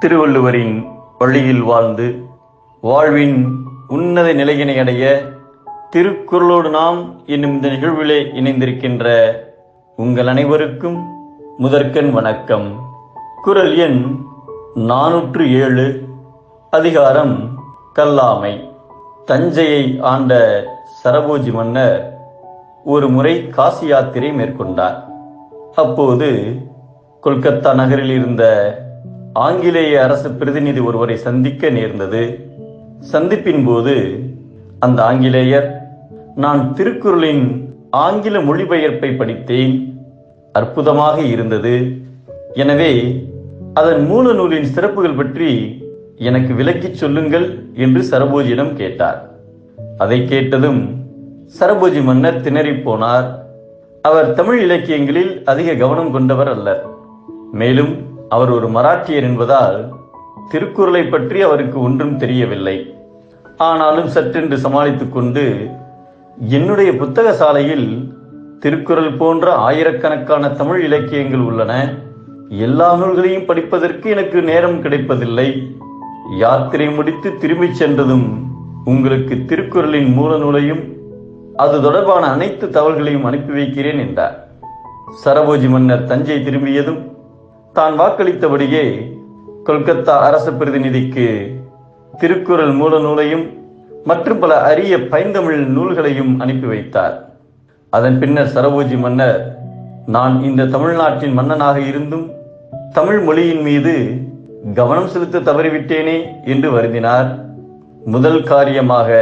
திருவள்ளுவரின் வழியில் வாழ்ந்து வாழ்வின் உன்னத நிலையினை அடைய திருக்குறளோடு நாம் என்னும் இந்த நிகழ்விலே இணைந்திருக்கின்ற உங்கள் அனைவருக்கும் முதற்கண் வணக்கம். குறள் எண் 407, அதிகாரம் கல்லாமை. தஞ்சையை ஆண்ட சரபோஜி மன்னர் ஒரு முறை காசி யாத்திரை மேற்கொண்டார். அப்போது கொல்கத்தா நகரில் இருந்த ஆங்கிலேய அரசு பிரதிநிதி ஒருவரை சந்திக்க நேர்ந்தது. சந்திப்பின் போது அந்த ஆங்கிலேயர், நான் திருக்குறளின் ஆங்கில மொழிபெயர்ப்பை படித்தேன், அற்புதமாக இருந்தது, எனவே அதன் மூல நூலின் சிறப்புகள் பற்றி எனக்கு விளக்கிச் சொல்லுங்கள் என்று சரபோஜியிடம் கேட்டார். அதை கேட்டதும் சரபோஜி மன்னர் திணறிப் போனார். அவர் தமிழ் இலக்கியங்களில் அதிக கவனம் கொண்டவர் அல்லர். மேலும் அவர் ஒரு மராட்டியர் என்பதால் திருக்குறளை பற்றி அவருக்கு ஒன்றும் தெரியவில்லை. ஆனாலும் சற்றென்று சமாளித்துக் கொண்டு, என்னுடைய புத்தக சாலையில் திருக்குறள் போன்ற ஆயிரக்கணக்கான தமிழ் இலக்கியங்கள் உள்ளன, எல்லா நூல்களையும் படிப்பதற்கு எனக்கு நேரம் கிடைப்பதில்லை, யாத்திரை முடித்து திரும்பிச் சென்றதும் உங்களுக்கு திருக்குறளின் மூல நூலையும் அது தொடர்பான அனைத்து தகவல்களையும் அனுப்பி வைக்கிறேன் என்றார். சரபோஜி மன்னர் தஞ்சை திரும்பியதும் தான் வாக்களித்தபடியே கொல்கத்தா அரச பிரதிநிதிக்கு திருக்குறள் மூல நூலையும் மற்றும் பல அரிய பைந்தமிழ் நூல்களையும் அனுப்பி வைத்தார். அதன் பின்னர் சரபோஜி மன்னர், நான் இந்த தமிழ்நாட்டின் மன்னனாக இருந்தும் தமிழ் மொழியின் மீது கவனம் செலுத்த தவறிவிட்டேனே என்று வருந்தினார். முதல் காரியமாக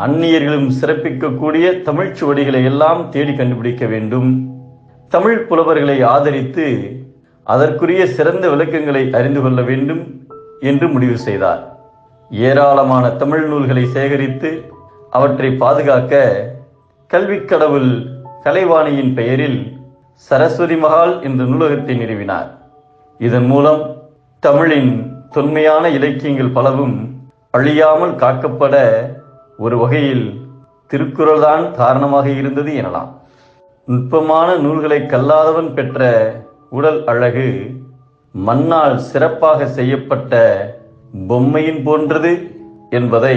அந்நியர்களும் சிறப்பிக்கக்கூடிய தமிழ் சுவடிகளை எல்லாம் தேடி கண்டுபிடிக்க வேண்டும், தமிழ் புலவர்களை ஆதரித்து அதற்குரிய சிறந்த விளக்கங்களை அறிந்து கொள்ள வேண்டும் என்று முடிவு செய்தார். ஏராளமான தமிழ் நூல்களை சேகரித்து அவற்றை பாதுகாக்க கல்விக் கடவுள் கலைவாணியின் பெயரில் சரஸ்வதி மஹால் என்ற நூலகத்தை நிறுவினார். இதன் மூலம் தமிழின் தொன்மையான இலக்கியங்கள் பலவும் அழியாமல் காக்கப்பட ஒரு வகையில் திருக்குறள்தான் காரணமாக இருந்தது எனலாம். நுட்பமான நூல்களை கல்லாதவன் பெற்ற உடல் அழகு மண்ணால் சிறப்பாக செய்யப்பட்ட பொம்மையின் போன்றது என்பதை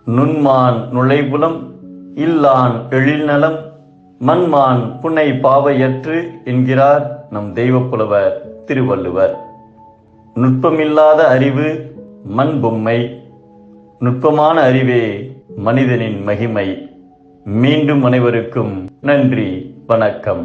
நுண்மான் நுழைபுலம் இல்லான் எழில்நலம் மண்மான் புனை பாவையற்று என்கிறார் நம் தெய்வப்புலவர் திருவள்ளுவர். நுட்பமில்லாத அறிவு மண் பொம்மை, நுட்பமான அறிவே மனிதனின் மகிமை. மீண்டும் அனைவருக்கும் நன்றி, வணக்கம்.